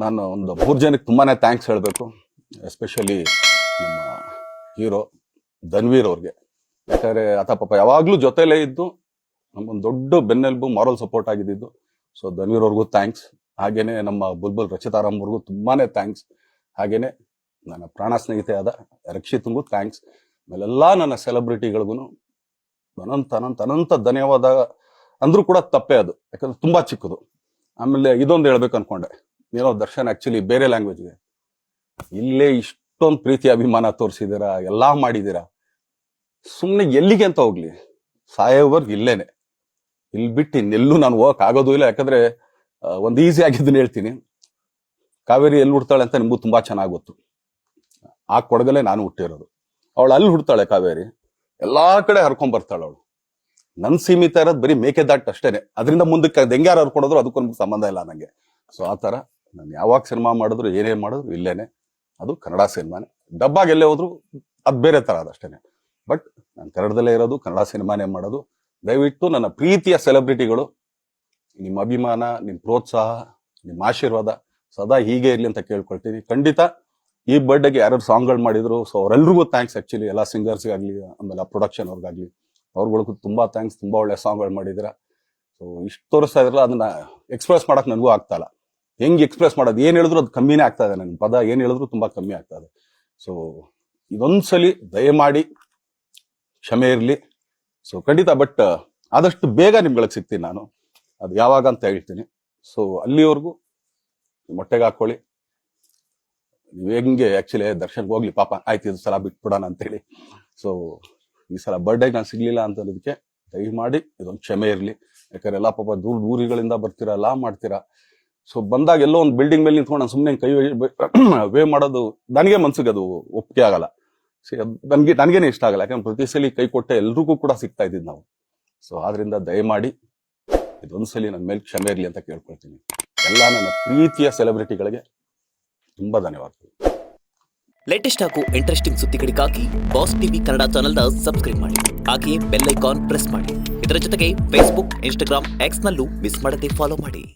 ನಾನು ಒಂದು 3 ಜನಕ್ಕೆ ತುಂಬಾನೇ ಥ್ಯಾಂಕ್ಸ್ ಹೇಳಬೇಕು. ಎಸ್ಪೆಷಲಿ ನಮ್ಮ ಹೀರೋ ಧನ್ವೀರ್ ಅವ್ರಿಗೆ. ಯಾಕಂದ್ರೆ ಆತ ಪಾಪ ಯಾವಾಗ್ಲೂ ಜೊತೆಲೇ ಇದ್ದು ನಮ್ಗೊಂದು ದೊಡ್ಡ ಬೆನ್ನೆಲುಬು, ಮಾರಲ್ ಸಪೋರ್ಟ್ ಆಗಿದ್ದು. ಸೊ ಧನ್ವೀರ್ ಅವ್ರಿಗೂ ಥ್ಯಾಂಕ್ಸ್. ಹಾಗೇನೆ ನಮ್ಮ ಬುಲ್ಬುಲ್ ರಚಿತಾರಾಮ್ ಅವ್ರಿಗೂ ತುಂಬಾನೇ ಥ್ಯಾಂಕ್ಸ್. ಹಾಗೇನೆ ನನ್ನ ಪ್ರಾಣ ಸ್ನೇಹಿತೆ ಆದ ರಕ್ಷಿತ್ಗೂ ಥ್ಯಾಂಕ್ಸ್. ಆಮೇಲೆಲ್ಲಾ ನನ್ನ ಸೆಲೆಬ್ರಿಟಿಗಳಿಗೂ ಅನಂತ ಧನ್ಯವಾದ ಅಂದ್ರೂ ಕೂಡ ತಪ್ಪೇ ಅದು, ಯಾಕಂದ್ರೆ ತುಂಬಾ ಚಿಕ್ಕದು. ಆಮೇಲೆ ಇದೊಂದು ಹೇಳ್ಬೇಕು ಅನ್ಕೊಂಡೆ, ಏನೋ ದರ್ಶನ್ ಆಕ್ಚುಲಿ ಬೇರೆ ಲ್ಯಾಂಗ್ವೇಜ್ಗೆ ಇಲ್ಲೇ ಇಷ್ಟೊಂದು ಪ್ರೀತಿ ಅಭಿಮಾನ ತೋರಿಸಿದೀರಾ, ಎಲ್ಲಾ ಮಾಡಿದೀರಾ, ಸುಮ್ನೆ ಎಲ್ಲಿಗೆ ಅಂತ ಹೋಗ್ಲಿ, ಸಾಯೋವರ್ಗ್ ಇಲ್ಲೇನೆ. ಇಲ್ಲಿ ಬಿಟ್ಟು ಇನ್ನೆಲ್ಲೂ ನಾನು ಹೋಗಕ್ ಆಗೋದು ಇಲ್ಲ. ಯಾಕಂದ್ರೆ ಒಂದು ಈಸಿ ಆಗಿದ್ದನ್ನ ಹೇಳ್ತೀನಿ, ಕಾವೇರಿ ಎಲ್ಲಿ ಹುಡ್ತಾಳೆ ಅಂತ ನಿಮ್ಗೂ ತುಂಬಾ ಚೆನ್ನಾಗಿ ಗೊತ್ತು. ಆ ಕೊಡಗಲ್ಲೇ ನಾನು ಹುಟ್ಟಿರೋದು. ಅವಳು ಅಲ್ಲಿ ಹುಡ್ತಾಳೆ ಕಾವೇರಿ, ಎಲ್ಲಾ ಕಡೆ ಹರ್ಕೊಂಡ್ ಬರ್ತಾಳೆ ಅವಳು. ನನ್ ಸೀಮಿತ ಇರೋದು ಬರೀ ಮೇಕೆದಾಟ್ ಅಷ್ಟೇನೆ, ಅದರಿಂದ ಮುಂದಕ್ಕೆ ಹೆಂಗ್ಯಾರು ಹರ್ಕೊಡೋದ್ರು ಅದಕ್ಕೊಂದು ಸಂಬಂಧ ಇಲ್ಲ ನಂಗೆ. ಸೊ ಆ ತರ ನಾನು ಯಾವಾಗ ಸಿನಿಮಾ ಮಾಡಿದ್ರು ಏನೇ ಮಾಡಿದ್ರು ಇಲ್ಲೇನೆ, ಅದು ಕನ್ನಡ ಸಿನಿಮಾನೆ. ಡಬ್ಬಾಗ ಎಲ್ಲೇ ಹೋದ್ರು ಅದು ಬೇರೆ ತರ ಅದಷ್ಟೇನೆ. ಬಟ್ ನಾನು ಕನ್ನಡದಲ್ಲೇ ಇರೋದು, ಕನ್ನಡ ಸಿನಿಮಾನೇ ಮಾಡೋದು. ದಯವಿಟ್ಟು ನನ್ನ ಪ್ರೀತಿಯ ಸೆಲೆಬ್ರಿಟಿಗಳು, ನಿಮ್ಮ ಅಭಿಮಾನ, ನಿಮ್ಮ ಪ್ರೋತ್ಸಾಹ, ನಿಮ್ಮ ಆಶೀರ್ವಾದ ಸದಾ ಹೀಗೆ ಇರ್ಲಿ ಅಂತ ಕೇಳ್ಕೊಳ್ತೀನಿ. ಖಂಡಿತ ಈ ಬರ್ಡೇಗೆ ಯಾರು ಸಾಂಗ್ಗಳು ಮಾಡಿದ್ರು, ಸೊ ಅವರೆಲ್ರಿಗೂ ಥ್ಯಾಂಕ್ಸ್. ಆಕ್ಚುಲಿ ಎಲ್ಲ ಸಿಂಗರ್ಸ್ಗಾಗ್ಲಿ, ಆಮೇಲೆ ಪ್ರೊಡಕ್ಷನ್ ಅವ್ರಿಗಾಗ್ಲಿ, ಅವ್ರಗಳಿಗೂ ತುಂಬಾ ಥ್ಯಾಂಕ್ಸ್. ತುಂಬಾ ಒಳ್ಳೆ ಸಾಂಗ್ಗಳು ಮಾಡಿದಿರ. ಸೊ ಇಷ್ಟು ತೋರಿಸ್ತಾ ಇದ್ರಲ್ಲ, ಅದನ್ನ ಎಕ್ಸ್ಪ್ರೆಸ್ ಮಾಡಕ್ ನನಗೂ ಆಗ್ತಾ ಇಲ್ಲ. ಹೆಂಗ್ ಎಕ್ಸ್ಪ್ರೆಸ್ ಮಾಡೋದು, ಏನ್ ಹೇಳಿದ್ರು ಅದು ಕಮ್ಮಿನೇ ಆಗ್ತಾ ಇದೆ. ನನ್ನ ಪದ ಏನ್ ಹೇಳಿದ್ರು ತುಂಬಾ ಕಮ್ಮಿ ಆಗ್ತಾ ಇದೆ. ಸೊ ಇದೊಂದ್ಸಲಿ ದಯಮಾಡಿ ಕ್ಷಮೆ ಇರ್ಲಿ. ಸೊ ಖಂಡಿತ, ಬಟ್ ಆದಷ್ಟು ಬೇಗ ನಿಮ್ಗಳಿಗೆ ಸಿಗ್ತೀನಿ ನಾನು, ಅದು ಯಾವಾಗ ಅಂತ ಹೇಳ್ತೀನಿ. ಸೊ ಅಲ್ಲಿವರೆಗೂ ಮೊಟ್ಟೆಗೆ ಹಾಕೊಳ್ಳಿ. ನೀವ್ ಹೆಂಗೆ ಆಕ್ಚುಲಿ ದರ್ಶನ್ಗೆ ಹೋಗ್ಲಿ ಪಾಪ, ಆಯ್ತು ಇದು ಸಲ ಬಿಟ್ಬಿಡೋಣ ಅಂತೇಳಿ. ಸೊ ಈ ಸಲ ಬರ್ಡೇಗೆ ನಾನು ಸಿಗ್ಲಿಲ್ಲ ಅಂತ ಅನ್ನೋದಕ್ಕೆ ದಯಮಾಡಿ ಇದೊಂದು ಕ್ಷಮೆ ಇರ್ಲಿ. ಯಾಕಂದ್ರೆ ಎಲ್ಲ ಪಾಪ ದೂರಗಳಿಂದ ಬರ್ತೀರಾ, ಎಲ್ಲ ಮಾಡ್ತೀರಾ. ಸೊ ಬಂದಾಗ ಎಲ್ಲೋ ಒಂದು ಬಿಲ್ಡಿಂಗ್ ಮೇಲೆ ನಿಂತ್ಕೊಂಡು ನಾನು ಸುಮ್ಮನೆ ಕೈ ವೇ ಮಾಡೋದು ನನಗೆ ಮನ್ಸಿಗೆ ಅದು ಒಪ್ಪಿಗೆ ಆಗಲ್ಲ. ನನ್ಗೇನೆ ಇಷ್ಟ ಆಗಲ್ಲ. ಯಾಕಂದ್ರೆ ಪ್ರತಿ ಸಲ ಕೈ ಕೊಟ್ಟೆ ಎಲ್ರಿಗೂ ಕೂಡ ಸಿಗ್ತಾ ಇದ್ದಿದ್ದು ನಾವು. ಸೊ ಆದ್ರಿಂದ ದಯಮಾಡಿ ಇದೊಂದ್ಸಲಿ ನನ್ನ ಮೇಲೆ ಕ್ಷಮೆ ಇರ್ಲಿ ಅಂತ ಕೇಳ್ಕೊಳ್ತೀನಿ. ಎಲ್ಲ ನನ್ನ ಪ್ರೀತಿಯ ಸೆಲೆಬ್ರಿಟಿಗಳಿಗೆ ತುಂಬಾ ಧನ್ಯವಾದಗಳು. ಲೇಟೆಸ್ಟ್ ಹಾಗೂ ಇಂಟ್ರೆಸ್ಟಿಂಗ್ ಸುದ್ದಿಗಳಿಗಾಗಿ ಬಾಸ್ ಟಿವಿ ಕನ್ನಡ ಚಾನೆಲ್ನ ಸಬ್ಸ್ಕ್ರೈಬ್ ಮಾಡಿ. ಹಾಗೆಯೇ ಬೆಲ್ ಐಕಾನ್ ಪ್ರೆಸ್ ಮಾಡಿ. ಇದರ ಜೊತೆಗೆ ಫೇಸ್ಬುಕ್, ಇನ್ಸ್ಟಾಗ್ರಾಮ್, ಎಕ್ಸ್ ನಲ್ಲೂ ಮಿಸ್ ಮಾಡದೆ ಫಾಲೋ ಮಾಡಿ.